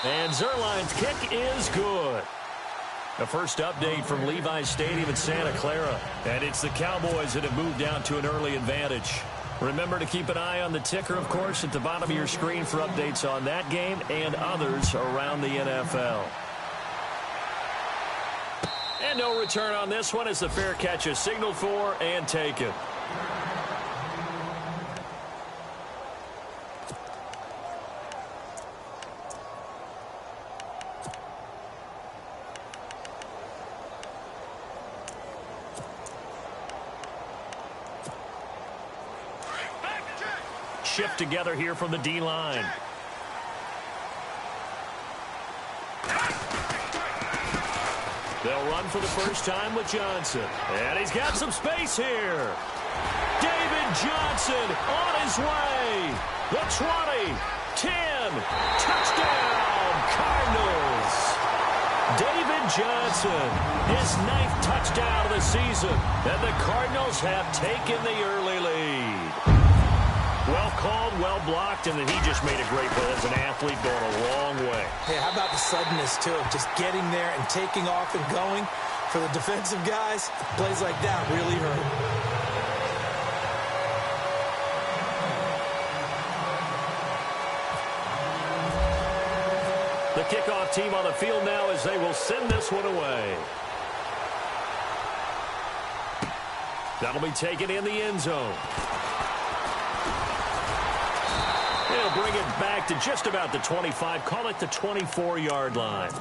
And Zerline's kick is good. The first update from Levi's Stadium in Santa Clara. And it's the Cowboys that have moved down to an early advantage. Remember to keep an eye on the ticker, of course, at the bottom of your screen for updates on that game and others around the NFL. And no return on this one as the fair catch is signaled for and taken. Shift together here from the D-line. They'll run for the first time with Johnson. And he's got some space here. David Johnson on his way. The 20, 10, touchdown, Cardinals. David Johnson, his 9th touchdown of the season. And the Cardinals have taken the early lead. Well called, well blocked, and then he just made a great play as an athlete going a long way. Hey, how about the suddenness, too? Just getting there and taking off and going. For the defensive guys, plays like that really hurt. The kickoff team on the field now as they will send this one away. That'll be taken in the end zone. They'll bring it back to just about the 25, call it the 24-yard line.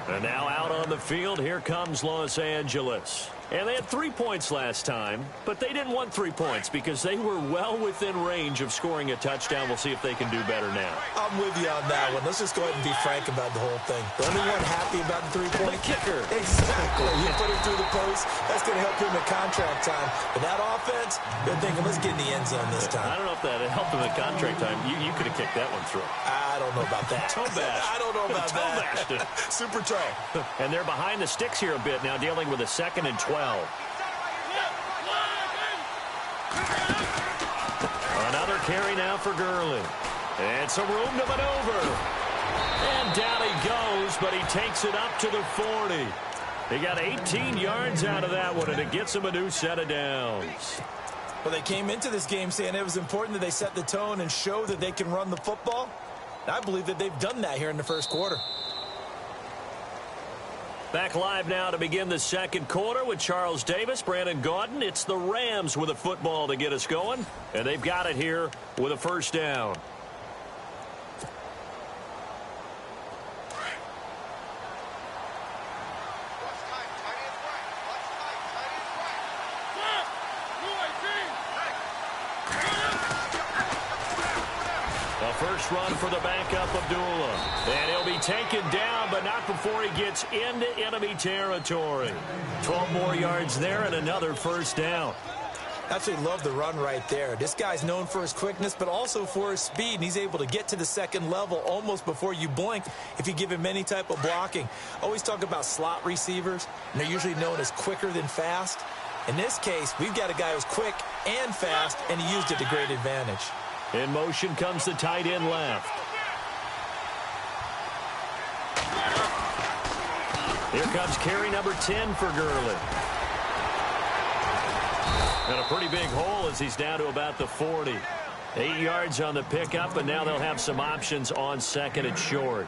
And now out on the field, here comes Los Angeles. And they had 3 points last time, but they didn't want 3 points because they were well within range of scoring a touchdown. We'll see if they can do better now. I'm with you on that one. Let's just go ahead and be frank about the whole thing. The only one happy about the 3-point kicker. Exactly. You put him through the post. That's going to help him at contract time. But that offense, they're thinking, let's get in the end zone this time. I don't know if that helped him at contract time. You could have kicked that one through. I don't know about that. Toe bash. I don't know about toe that. Bashed it. Super toe. And they're behind the sticks here a bit now, dealing with a 2nd and 12. Another carry now for Gurley. And some room to maneuver. And down he goes, but he takes it up to the 40. He got 18 yards out of that one, and it gets him a new set of downs. Well, they came into this game saying it was important that they set the tone and show that they can run the football. And I believe that they've done that here in the first quarter. Back live now to begin the second quarter with Charles Davis, Brandon Gaudin. It's the Rams with a football to get us going, and they've got it here with a first down. First run for the backup, Abdullah. And he'll be taken down, but not before he gets into enemy territory. 12 more yards there and another first down. Absolutely love the run right there. This guy's known for his quickness, but also for his speed, and he's able to get to the second level almost before you blink if you give him any type of blocking. Always talk about slot receivers, and they're usually known as quicker than fast. In this case, we've got a guy who's quick and fast, and he used it to great advantage. In motion comes the tight end left. Here comes carry number 10 for Gurley. And a pretty big hole as he's down to about the 40. 8 yards on the pickup, and now they'll have some options on 2nd and short.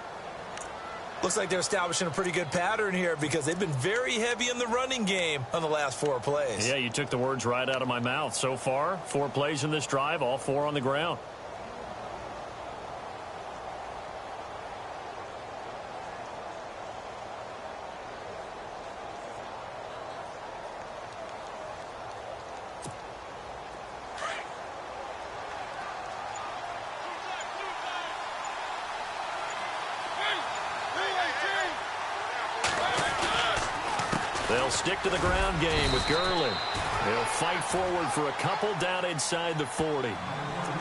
Looks like they're establishing a pretty good pattern here because they've been very heavy in the running game on the last 4 plays. Yeah, you took the words right out of my mouth. So far, 4 plays in this drive, all 4 on the ground. They'll stick to the ground game with Gurley. They'll fight forward for a couple down inside the 40.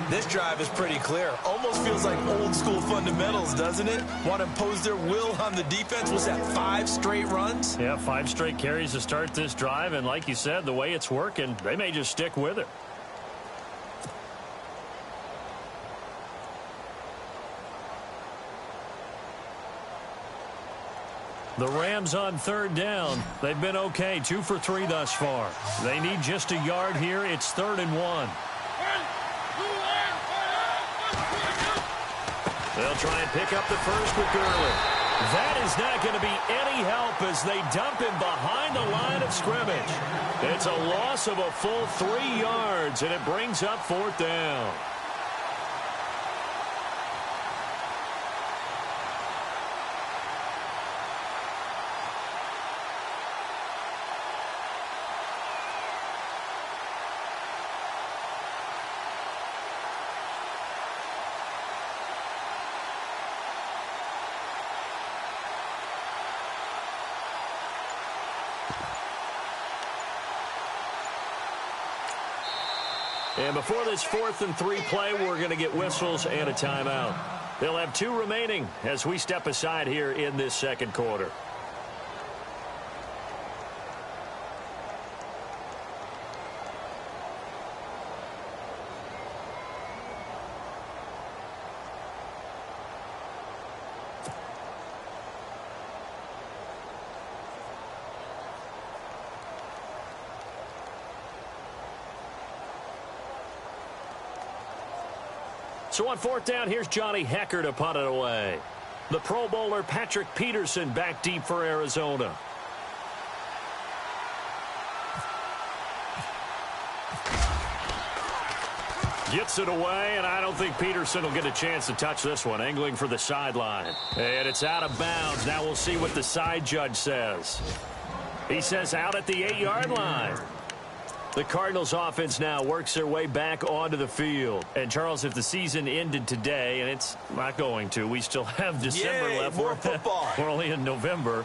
This drive is pretty clear. Almost feels like old school fundamentals, doesn't it? Want to impose their will on the defense. Was that 5 straight runs? Yeah, 5 straight carries to start this drive. And like you said, the way it's working, they may just stick with it. The Rams on third down. They've been okay, 2 for 3 thus far. They need just a yard here. It's 3rd and 1. They'll try and pick up the first with Gurley. That is not going to be any help as they dump him behind the line of scrimmage. It's a loss of a full 3 yards, and it brings up 4th down. And before this 4th and 3 play, we're going to get whistles and a timeout. They'll have 2 remaining as we step aside here in this second quarter. So on 4th down, here's Johnny Hecker to punt it away. The Pro Bowler Patrick Peterson back deep for Arizona. Gets it away, and I don't think Peterson will get a chance to touch this one. Angling for the sideline. And it's out of bounds. Now we'll see what the side judge says. He says out at the 8-yard line. The Cardinals offense now works their way back onto the field. And, Charles, if the season ended today, and it's not going to, we still have December left. More football. We're only in November.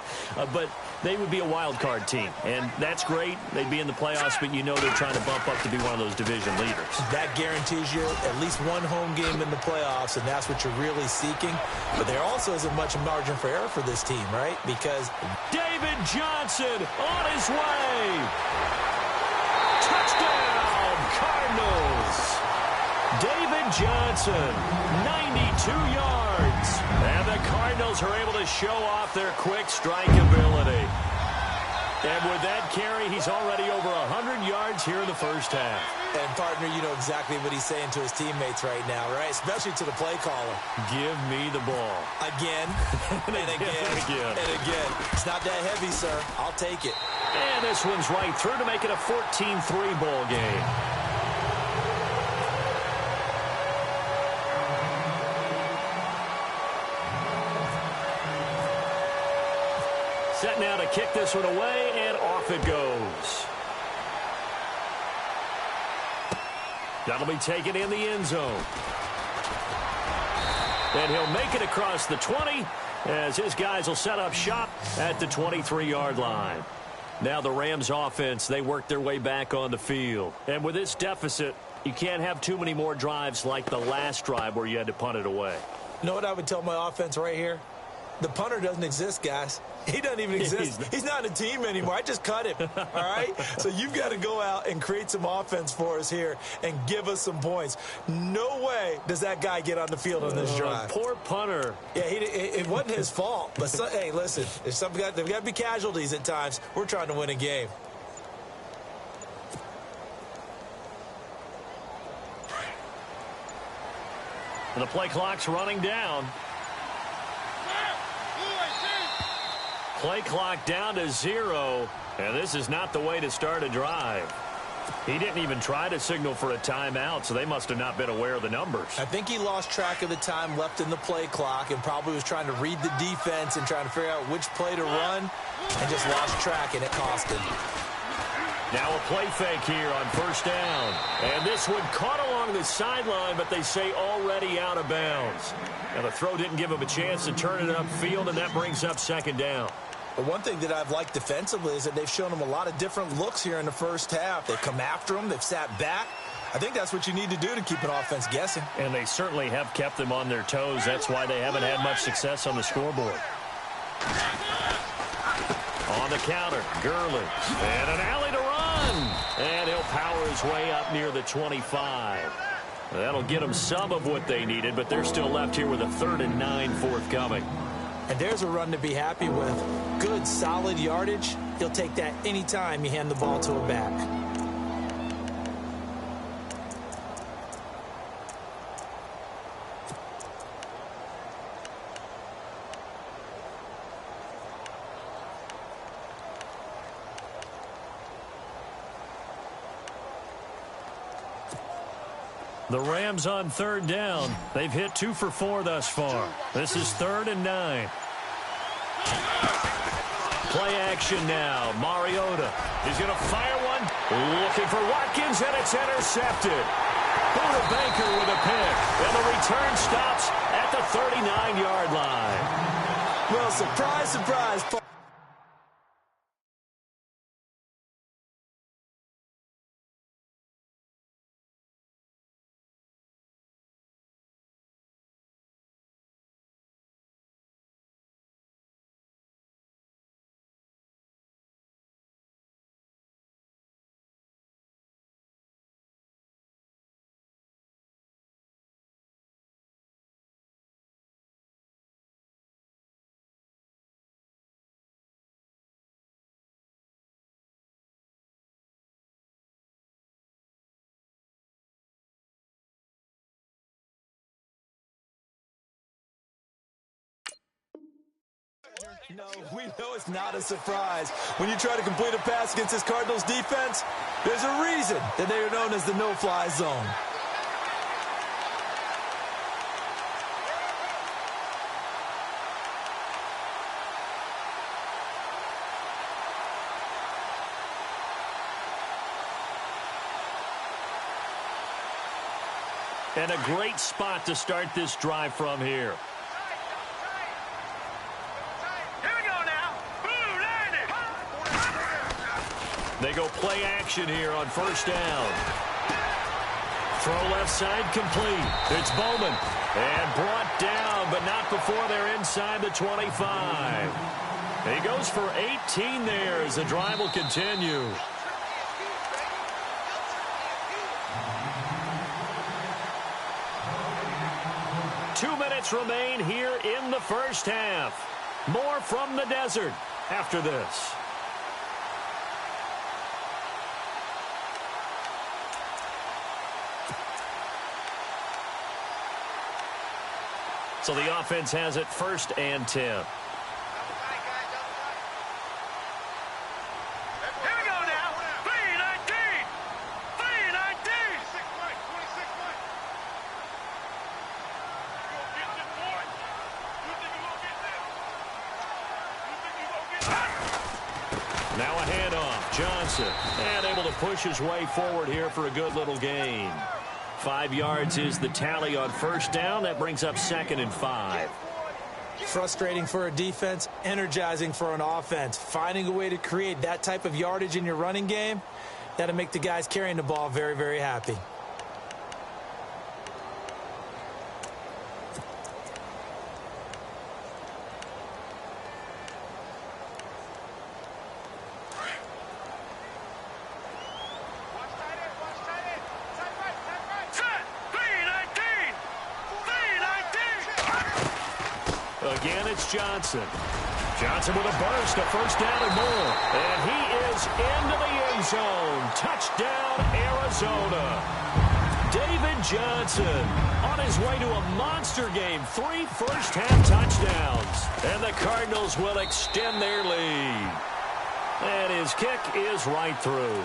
But they would be a wild card team. And that's great. They'd be in the playoffs, but you know they're trying to bump up to be one of those division leaders. That guarantees you at least one home game in the playoffs, and that's what you're really seeking. But there also isn't much margin for error for this team, right? Because David Johnson on his way. Touchdown, Cardinals. David Johnson, 92 yards. And the Cardinals are able to show off their quick strike ability. And with that carry, he's already over 100 yards here in the first half. And, partner, you know exactly what he's saying to his teammates right now, right? Especially to the play caller. Give me the ball. Again, and again, and again. It's not that heavy, sir. I'll take it. And this one's right through to make it a 14-3 ball game. Set now to kick this one away, and off it goes. That'll be taken in the end zone. And he'll make it across the 20 as his guys will set up shop at the 23-yard line. Now the Rams offense, they work their way back on the field. And with this deficit, you can't have too many more drives like the last drive where you had to punt it away. You know what I would tell my offense right here? The punter doesn't exist, guys. He doesn't even exist. He's not a team anymore. I just cut him, all right? So you've got to go out and create some offense for us here and give us some points. No way does that guy get on the field on this drive. Poor punter. Yeah, it wasn't his fault. But, hey, listen, there's got to be casualties at times. We're trying to win a game. And the play clock's running down. Play clock down to 0, and this is not the way to start a drive. He didn't even try to signal for a timeout, so they must have not been aware of the numbers. I think he lost track of the time left in the play clock and probably was trying to read the defense and trying to figure out which play to run and just lost track, and it cost him. Now a play fake here on first down. And this one caught along the sideline, but they say already out of bounds. Now the throw didn't give him a chance to turn it upfield, and that brings up second down. But one thing that I've liked defensively is that they've shown him a lot of different looks here in the first half. They've come after him. They've sat back. I think that's what you need to do to keep an offense guessing. And they certainly have kept them on their toes. That's why they haven't had much success on the scoreboard. On the counter, Gurley. And an alley to run. And he'll power his way up near the 25. That'll get them some of what they needed, but they're still left here with a 3rd and 9 forthcoming. And there's a run to be happy with. Good, solid yardage. He'll take that anytime you hand the ball to a back. The Rams on third down. They've hit 2 for 4 thus far. This is 3rd and 9. Play action now. Mariota. He's going to fire one. Looking for Watkins, and it's intercepted. Buda Baker with a pick. And the return stops at the 39-yard line. Well, surprise, surprise. No, we know it's not a surprise. When you try to complete a pass against this Cardinals defense, there's a reason that they are known as the no-fly zone. And a great spot to start this drive from here. They go play action here on first down. Throw left side complete. It's Bowman. And brought down, but not before they're inside the 25. He goes for 18 there as the drive will continue. Two minutes remain here in the first half. More from the desert after this. So the offense has it 1st and 10. Here we go now. 3-19. 3-19. 26 points. Now a handoff. Johnson. And able to push his way forward here for a good little gain. 5 yards is the tally on first down. That brings up 2nd and 5. Frustrating for a defense, energizing for an offense. Finding a way to create that type of yardage in your running game, that'll make the guys carrying the ball very, very happy. Again, it's Johnson. Johnson with a burst, a first down and more. And he is into the end zone. Touchdown, Arizona. David Johnson on his way to a monster game. 3 first-half touchdowns. And the Cardinals will extend their lead. And his kick is right through.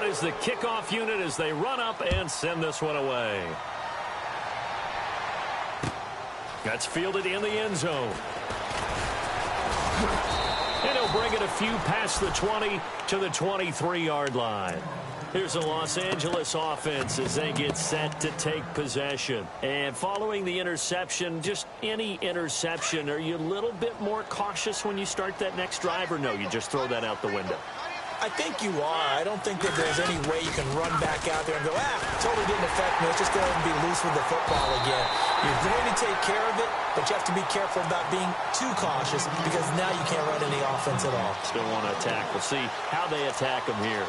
Is the kickoff unit as they run up and send this one away. That's fielded in the end zone. And he'll bring it a few past the 20 to the 23-yard line. Here's the Los Angeles offense as they get set to take possession. And following the interception, just any interception, are you a little bit more cautious when you start that next drive, or no, you just throw that out the window? I think you are. I don't think that there's any way you can run back out there and go, totally didn't affect me. Let's just go ahead and be loose with the football again. You're going to take care of it, but you have to be careful about being too cautious because now you can't run any offense at all. Still want to attack. We'll see how they attack them here.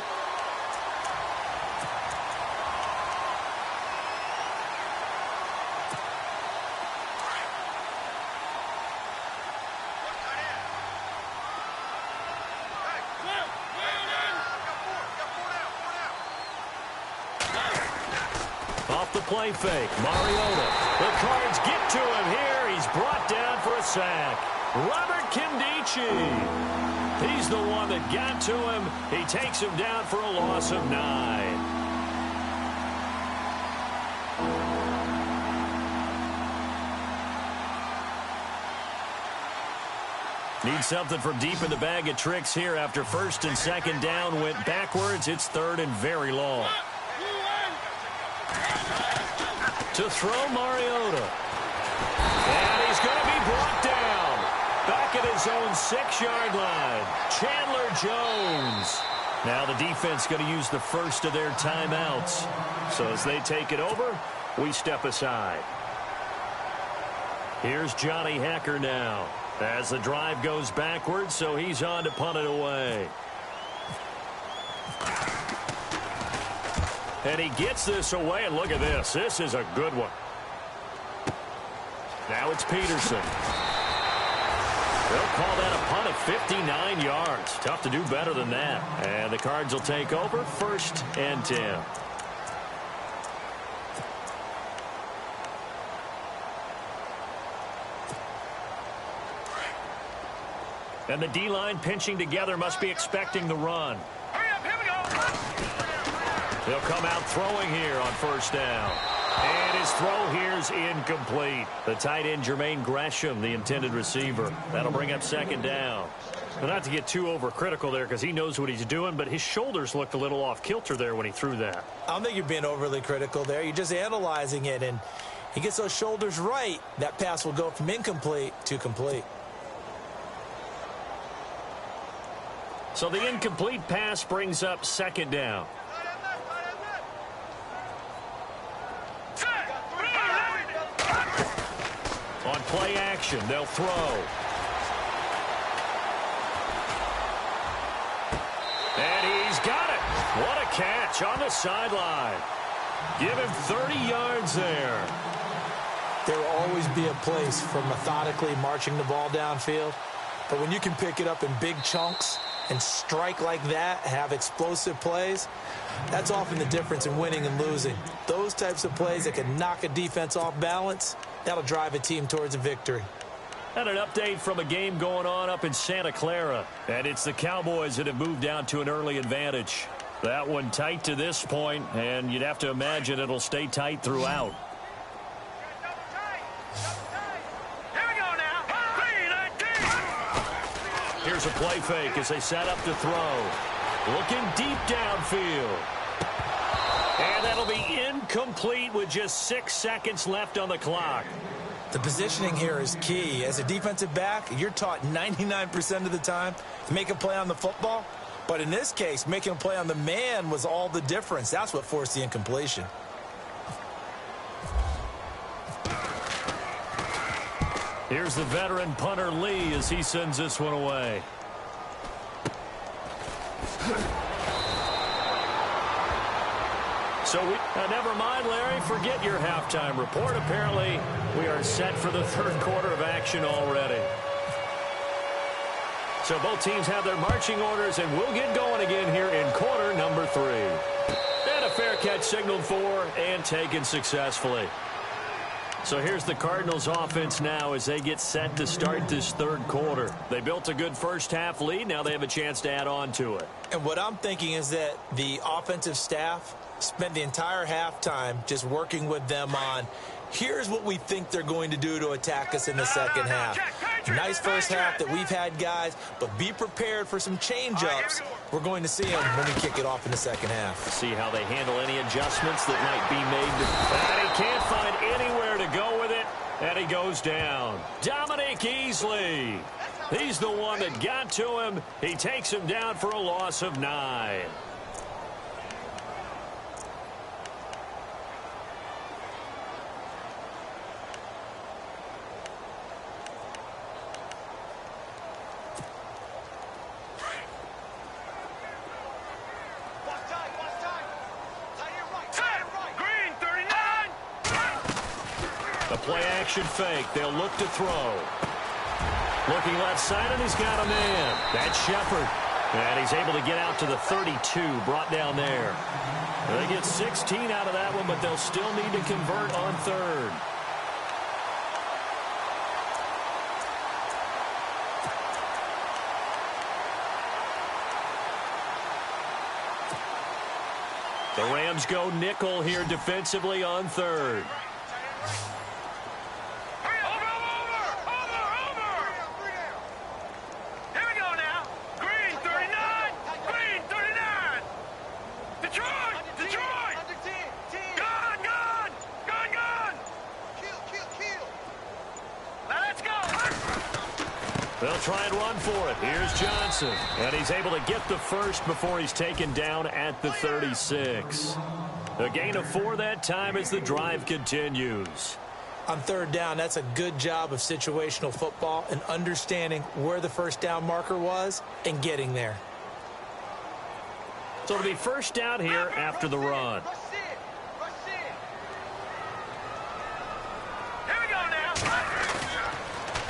Off the play fake, Mariota. The Cards get to him here. He's brought down for a sack. Robert Kimdichie. He's the one that got to him. He takes him down for a loss of 9. Need something from deep in the bag of tricks here after first and second down went backwards. It's third and very long. To throw Mariota. And he's going to be brought down. Back at his own 6-yard line. Chandler Jones. Now the defense going to use the first of their timeouts. So as they take it over, we step aside. Here's Johnny Hekker now. As the drive goes backwards, so he's on to punt it away. And he gets this away, and look at this. This is a good one. Now it's Peterson. They'll call that a punt of 59 yards. Tough to do better than that. And the Cards will take over, first and 10. And the D-line pinching together must be expecting the run. Hurry up, here we go. They'll come out throwing here on first down. And his throw here's incomplete. The tight end, Jermaine Gresham, the intended receiver. That'll bring up second down. But not to get too overcritical there because he knows what he's doing, but his shoulders looked a little off kilter there when he threw that. I don't think you're being overly critical there. You're just analyzing it, and he gets those shoulders right. That pass will go from incomplete to complete. So the incomplete pass brings up second down. On play action, they'll throw. And he's got it. What a catch on the sideline. Give him 30 yards there. There will always be a place for methodically marching the ball downfield. But when you can pick it up in big chunks and strike like that, have explosive plays, that's often the difference in winning and losing. Those types of plays that can knock a defense off balance, that'll drive a team towards a victory. And an update from a game going on up in Santa Clara. And it's the Cowboys that have moved down to an early advantage. That one tight to this point, and you'd have to imagine it'll stay tight throughout. Here we go now. Here's a play fake as they set up to throw. Looking deep downfield. And that'll be incomplete with just 6 seconds left on the clock. The positioning here is key. As a defensive back, you're taught 99% of the time to make a play on the football. But in this case, making a play on the man was all the difference. That's what forced the incompletion. Here's the veteran punter Lee as he sends this one away. So never mind, Larry. Forget your halftime report. Apparently, we are set for the third quarter of action already. So both teams have their marching orders, and we'll get going again here in quarter number 3. And a fair catch signaled for and taken successfully. So here's the Cardinals offense now as they get set to start this third quarter. They built a good first half lead. Now they have a chance to add on to it. And what I'm thinking is that the offensive staff spent the entire halftime just working with them on, here's what we think they're going to do to attack us in the second half. Nice first half that we've had, guys, but be prepared for some change-ups. We're going to see them when we kick it off in the second half. See how they handle any adjustments that might be made. And he can't find anywhere to go with it, and he goes down. Dominique Easley. He's the one that got to him. He takes him down for a loss of 9. The play-action fake. They'll look to throw. Looking left side, and he's got a man. That's Shepard. And he's able to get out to the 32, brought down there. They get 16 out of that one, but they'll still need to convert on third. The Rams go nickel here defensively on third. They'll try and run for it. Here's Johnson. And he's able to get the first before he's taken down at the 36. A gain of 4 that time as the drive continues. On third down, that's a good job of situational football and understanding where the first down marker was and getting there. So it'll be first down here after the run.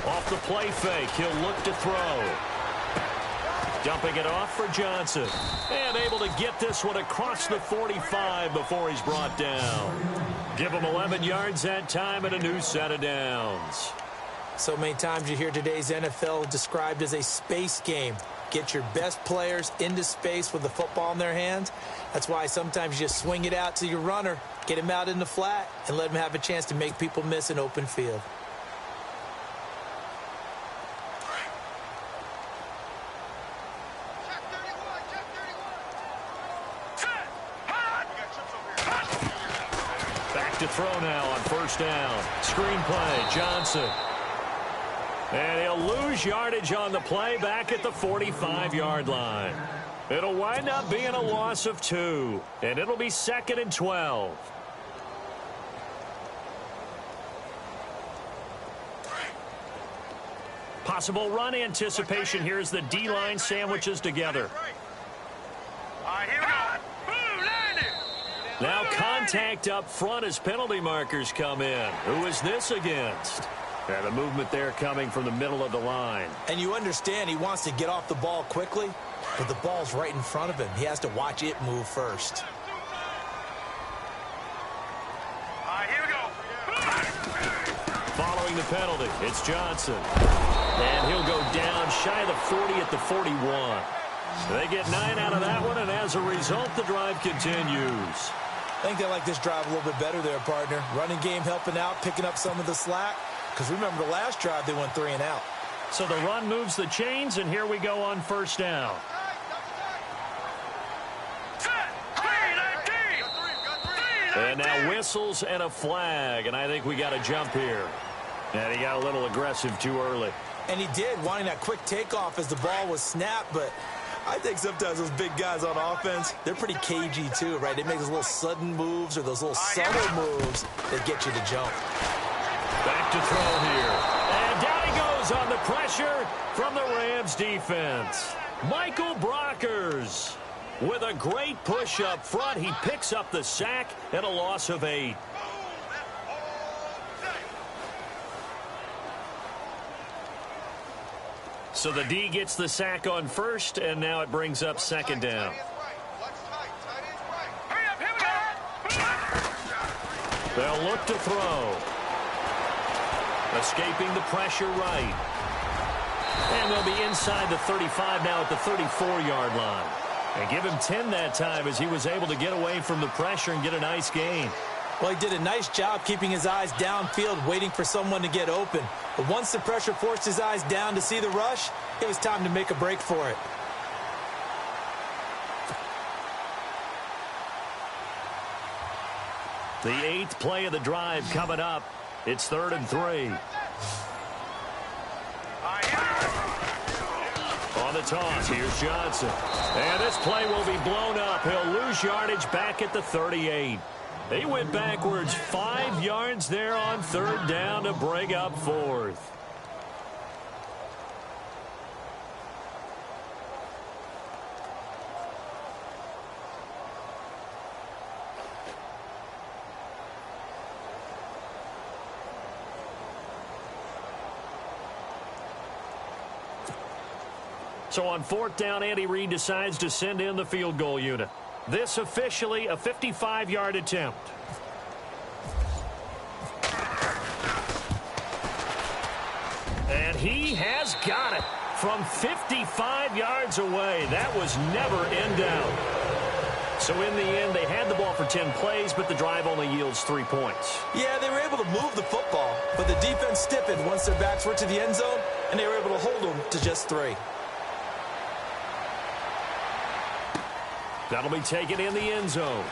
Off the play fake, he'll look to throw. Dumping it off for Johnson. And able to get this one across the 45 before he's brought down. Give him 11 yards that time and a new set of downs. So many times you hear today's NFL described as a space game. Get your best players into space with the football in their hands. That's why sometimes you just swing it out to your runner, get him out in the flat, and let him have a chance to make people miss an open field. To throw now on first down. Screen play, Johnson. And he'll lose yardage on the play back at the 45-yard line. It'll wind up being a loss of 2, and it'll be 2nd and 12. Possible run anticipation here as the D-line sandwiches together. All right, here we go. Now contact up front as penalty markers come in. Who is this against? And the movement there coming from the middle of the line. And you understand he wants to get off the ball quickly, but the ball's right in front of him. He has to watch it move first. All right, here we go. Following the penalty, it's Johnson. And he'll go down shy of the 40 at the 41. They get 9 out of that one, and as a result, the drive continues. I think they like this drive a little bit better there, partner. Running game helping out, picking up some of the slack. Because remember, the last drive, they went 3 and out. So the run moves the chains, and here we go on first down. And now whistles and a flag, and I think we got a jump here. And he got a little aggressive too early. And he did, wanting that quick takeoff as the ball was snapped, but I think sometimes those big guys on offense, they're pretty cagey too, right? They make those little sudden moves or those little subtle moves that get you to jump. Back to throw here. And down he goes on the pressure from the Rams defense. Michael Brockers with a great push up front. He picks up the sack and a loss of 8. So the D gets the sack on first, and now it brings up 2nd down. They'll look to throw. Escaping the pressure right. And they'll be inside the 35 now at the 34-yard line. And give him 10 that time as he was able to get away from the pressure and get a nice gain. Well, he did a nice job keeping his eyes downfield, waiting for someone to get open. But once the pressure forced his eyes down to see the rush, it was time to make a break for it. The 8th play of the drive coming up. It's 3rd and 3. On the toss, here's Johnson. And this play will be blown up. He'll lose yardage back at the 38. He went backwards 5 yards there on third down to bring up fourth. So on fourth down, Andy Reid decides to send in the field goal unit. This officially a 55-yard attempt. And he has got it from 55 yards away. That was never in doubt. So in the end, they had the ball for 10 plays, but the drive only yields 3 points. Yeah, they were able to move the football, but the defense stiffened once their backs were to the end zone, and they were able to hold them to just 3. That'll be taken in the end zone.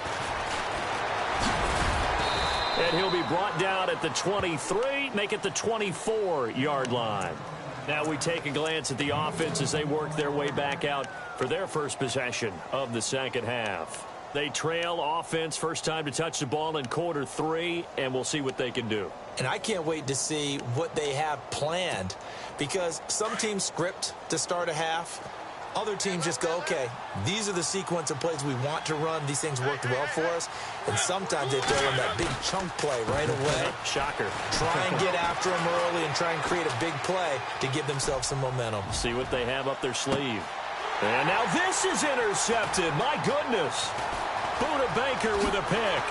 And he'll be brought down at the 23, make it the 24-yard line. Now we take a glance at the offense as they work their way back out for their first possession of the second half. They trail offense first time to touch the ball in quarter 3, and we'll see what they can do. And I can't wait to see what they have planned, because some teams script to start a half. Other teams just go, okay, these are the sequence of plays we want to run. These things worked well for us. And sometimes they throw in that big chunk play right away. Shocker. Try and get after them early and try and create a big play to give themselves some momentum. See what they have up their sleeve. And now this is intercepted. My goodness. Buda Baker with a pick.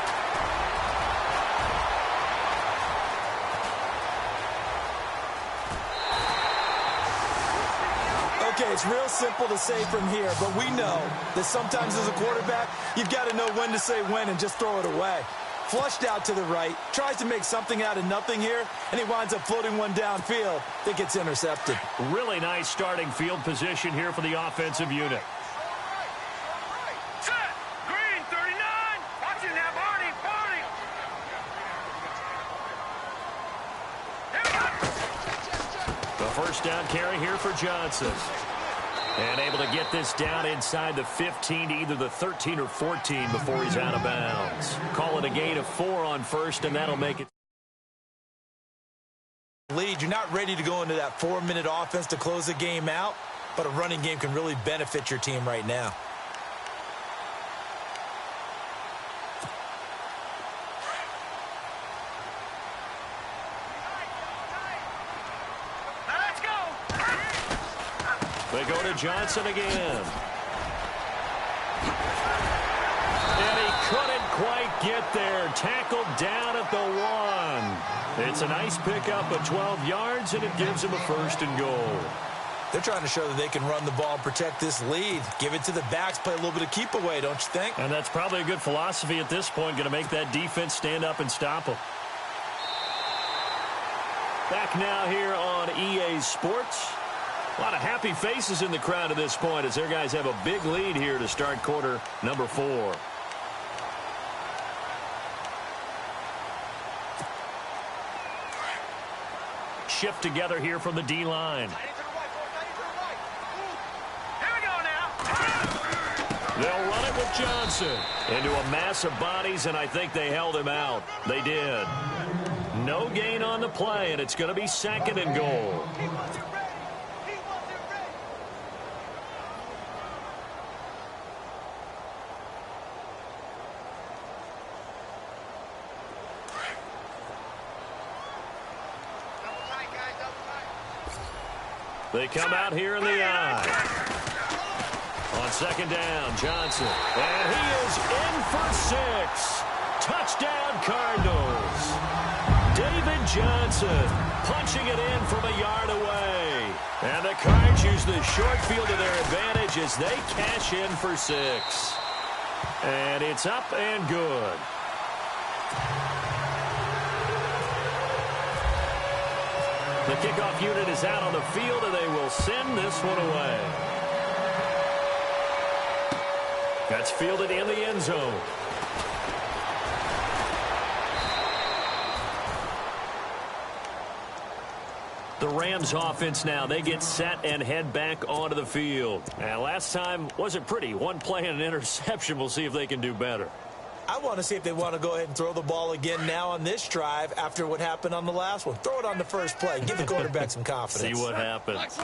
Okay, it's real simple to say from here, but we know that sometimes as a quarterback, you've got to know when to say when and just throw it away. Flushed out to the right, tries to make something out of nothing here, and he winds up floating one downfield that gets intercepted. Really nice starting field position here for the offensive unit. Set. Green, 39. Watching that, Barney. The first down carry here for Johnson. And able to get this down inside the 15 to either the 13 or 14 before he's out of bounds. Call it a gain of 4 on first, and that'll make it. Lead, you're not ready to go into that 4-minute offense to close the game out, but a running game can really benefit your team right now. They go to Johnson again. And he couldn't quite get there. Tackled down at the 1. It's a nice pickup of 12 yards, and it gives him a first and goal. They're trying to show that they can run the ball and protect this lead. Give it to the backs, play a little bit of keep away, don't you think? And that's probably a good philosophy at this point, going to make that defense stand up and stop them. Back now here on EA Sports. A lot of happy faces in the crowd at this point as their guys have a big lead here to start quarter number 4. Shift together here from the D-line. Here we go now. They'll run it with Johnson into a mass of bodies, and I think they held him out. They did. No gain on the play, and it's going to be second and goal. They come out here in the eye. On second down, Johnson. And he is in for 6. Touchdown, Cardinals. David Johnson punching it in from a yard away. And the Cards use the short field to their advantage as they cash in for 6. And it's up and good. The kickoff unit is out on the field, and they will send this one away. That's fielded in the end zone. The Rams offense now. They get set and head back onto the field. And last time wasn't pretty. One play and an interception. We'll see if they can do better. I want to see if they want to go ahead and throw the ball again now on this drive after what happened on the last one. Throw it on the first play. Give the quarterback some confidence. See what happens.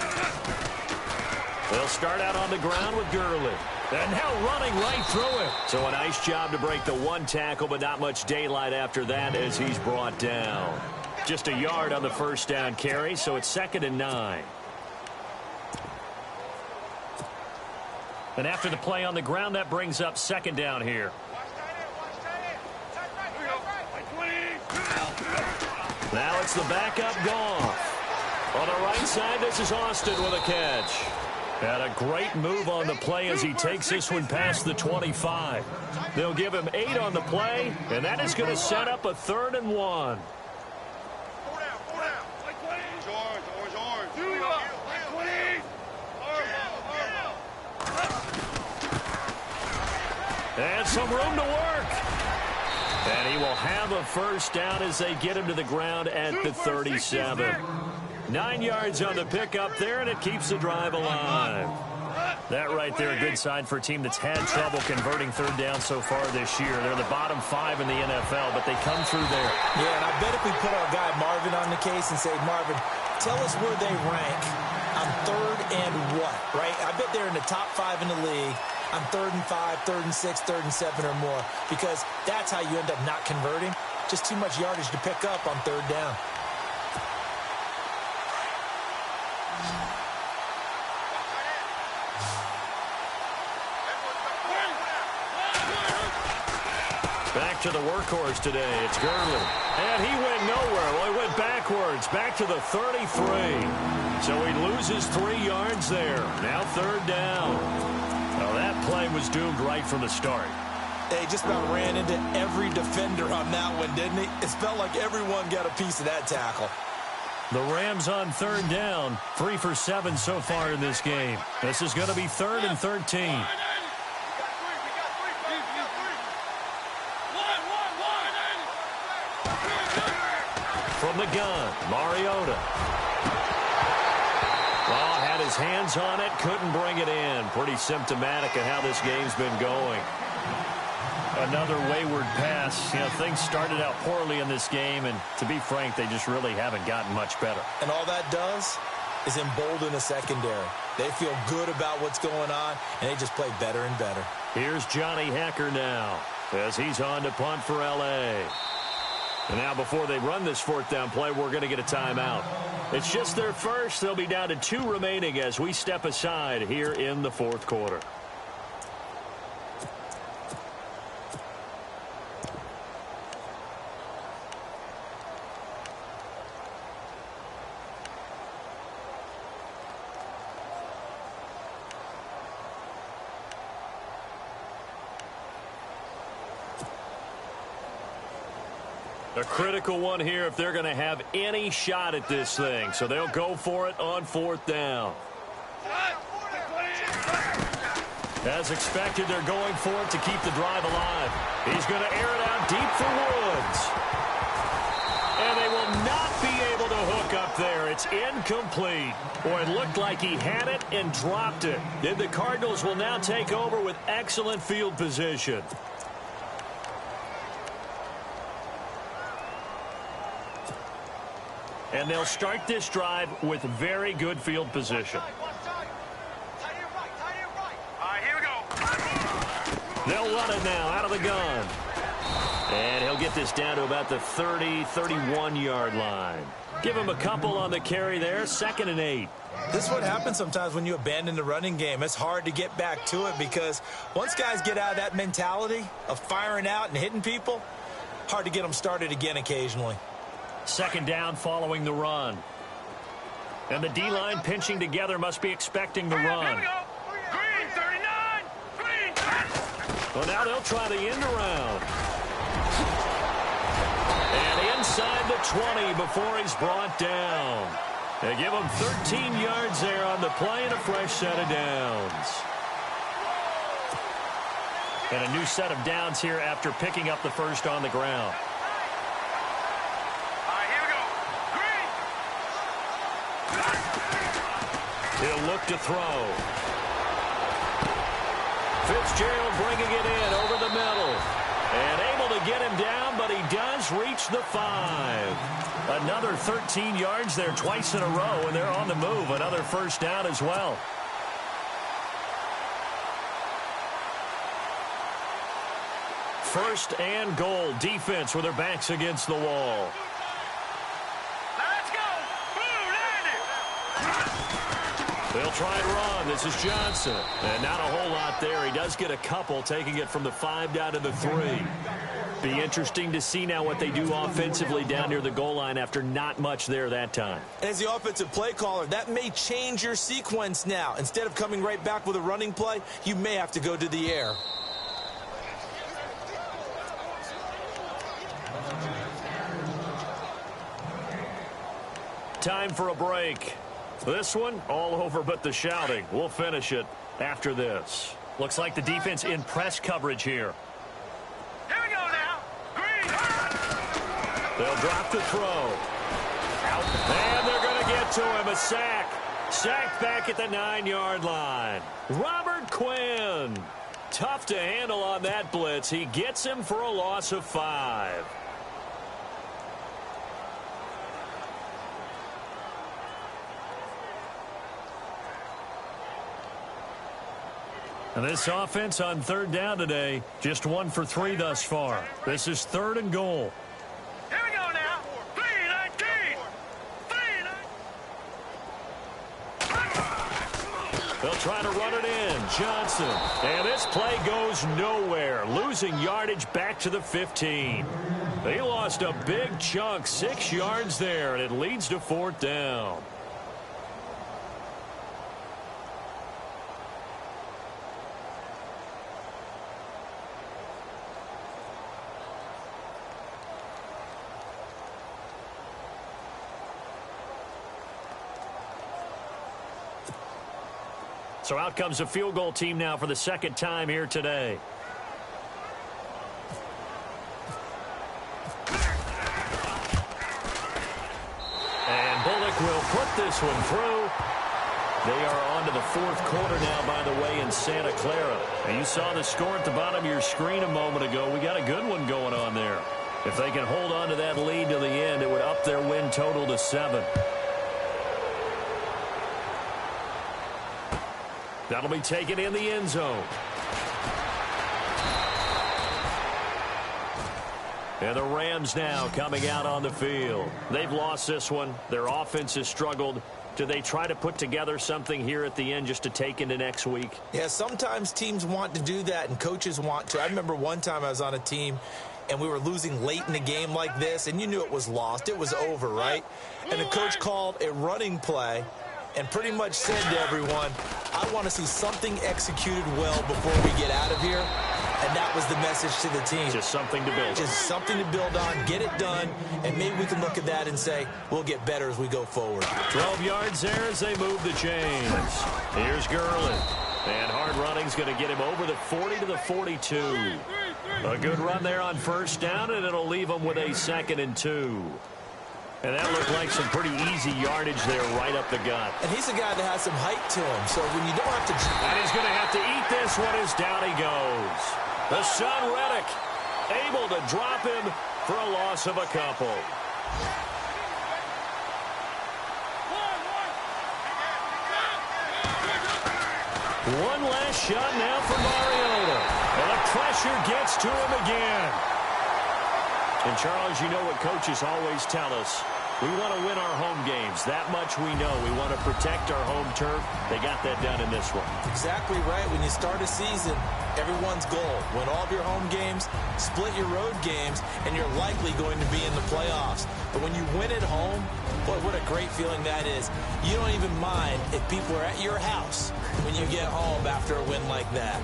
They'll start out on the ground with Gurley. And now running right through it. So a nice job to break the one tackle, but not much daylight after that as he's brought down. Just a yard on the first down carry, so it's 2nd and 9. And after the play on the ground, that brings up 2nd down here. Now it's the backup Goff. On the right side, this is Austin with a catch. And a great move on the play as he takes this one past the 25. They'll give him 8 on the play, and that is going to set up a 3rd and 1. And some room to work. And he will have a first down as they get him to the ground at the 37. 9 yards on the pickup there, and it keeps the drive alive. That right there, a good sign for a team that's had trouble converting 3rd down so far this year. They're the bottom 5 in the NFL, but they come through there. Yeah, and I bet if we put our guy Marvin on the case and say, Marvin, tell us where they rank on 3rd and what, right? I bet they're in the top 5 in the league on 3rd and 5, 3rd and 6, 3rd and 7 or more, because that's how you end up not converting. Just too much yardage to pick up on 3rd down. Back to the workhorse today. It's Gurley. And he went nowhere. Well, he went backwards. Back to the 33. So he loses 3 yards there. Now 3rd down. Well, that play was doomed right from the start. They just about ran into every defender on that one, didn't he? It felt like everyone got a piece of that tackle. The Rams on 3rd down. 3 for 7 so far in this game. This is going to be 3rd and 13. From the gun, Mariota. Well, had his hands on it, couldn't bring it in. Pretty symptomatic of how this game's been going. Another wayward pass. You know, things started out poorly in this game, and to be frank, they just really haven't gotten much better. And all that does is embolden the secondary. They feel good about what's going on, and they just play better and better. Here's Johnny Hecker now as he's on to punt for L.A. And now before they run this 4th down play, we're going to get a timeout. It's just their first. They'll be down to 2 remaining as we step aside here in the 4th quarter. A critical one here if they're going to have any shot at this thing. So they'll go for it on 4th down. As expected, they're going for it to keep the drive alive. He's going to air it out deep for Woods. And they will not be able to hook up there. It's incomplete. Boy, it looked like he had it and dropped it. Then the Cardinals will now take over with excellent field position. And they'll start this drive with very good field position. Here we go. They'll run it now out of the gun. And he'll get this down to about the 30, 31-yard line. Give him a couple on the carry there, 2nd and 8. This is what happens sometimes when you abandon the running game. It's hard to get back to it because once guys get out of that mentality of firing out and hitting people, hard to get them started again occasionally. 2nd down following the run. And the D-line pinching together must be expecting the run. Here we go. Green, 39. Green. Well, now they'll try the end around. And inside the 20 before he's brought down. They give him 13 yards there on the play and a fresh set of downs. And a new set of downs here after picking up the first on the ground. He'll look to throw. Fitzgerald bringing it in over the middle. And able to get him down, but he does reach the 5. Another 13 yards there twice in a row, and they're on the move. Another first down as well. First and goal. Defense with their backs against the wall. Let's go. Blue landed. They'll try and run. This is Johnson. And not a whole lot there. He does get a couple, taking it from the 5 down to the 3. Be interesting to see now what they do offensively down near the goal line after not much there that time. As the offensive play caller, that may change your sequence now. Instead of coming right back with a running play, you may have to go to the air. Time for a break. This one, all over but the shouting. We'll finish it after this. Looks like the defense in press coverage here. Here we go now. Green. They'll drop the throw. Out. And they're going to get to him. A sack. Sacked back at the 9-yard line. Robert Quinn. Tough to handle on that blitz. He gets him for a loss of 5. And this offense on 3rd down today, just 1 for 3 thus far. This is 3rd and goal. Here we go now. 3-19. 3-19. They'll try to run it in. Johnson. And this play goes nowhere. Losing yardage back to the 15. They lost a big chunk, 6 yards there, and it leads to 4th down. So out comes a field goal team now for the 2nd time here today. And Bullock will put this one through. They are on to the 4th quarter now, by the way, in Santa Clara. And you saw the score at the bottom of your screen a moment ago. We got a good one going on there. If they can hold on to that lead to the end, it would up their win total to 7. That'll be taken in the end zone. And the Rams now coming out on the field. They've lost this one. Their offense has struggled. Do they try to put together something here at the end just to take into next week? Yeah, sometimes teams want to do that and coaches want to. I remember one time I was on a team and we were losing late in the game like this, and you knew it was lost. It was over, right? And the coach called a running play and pretty much said to everyone, I want to see something executed well before we get out of here. And that was the message to the team. Just something to build on. Just something to build on, get it done, and maybe we can look at that and say, we'll get better as we go forward. 12 yards there as they move the chains. Here's Gurley. And hard running's going to get him over the 40 to the 42. A good run there on 1st down, and it'll leave him with a 2nd and 2. And that looked like some pretty easy yardage there right up the gut. And he's a guy that has some height to him, so when you don't have to... And he's going to have to eat this one as down he goes. The son, Reddick, able to drop him for a loss of a couple. One last shot now for Mariota. And the pressure gets to him again. And, Charles, you know what coaches always tell us. We want to win our home games. That much we know. We want to protect our home turf. They got that done in this one. Exactly right. When you start a season, everyone's goal, win all of your home games, split your road games, and you're likely going to be in the playoffs. But when you win at home, boy, what a great feeling that is. You don't even mind if people are at your house when you get home after a win like that.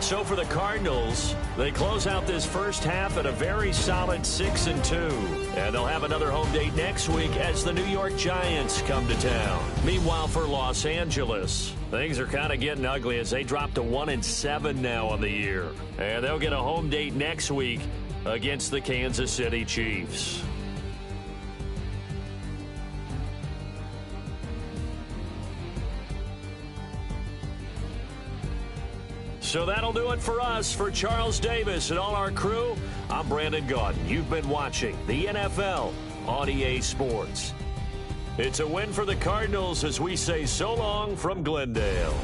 So for the Cardinals, they close out this first half at a very solid 6-2. And they'll have another home date next week as the New York Giants come to town. Meanwhile, for Los Angeles, things are kind of getting ugly as they drop to 1-7 now on the year. And they'll get a home date next week against the Kansas City Chiefs. So that'll do it for us. For Charles Davis and all our crew, I'm Brandon Gaudin. You've been watching the NFL on EA Sports. It's a win for the Cardinals as we say so long from Glendale.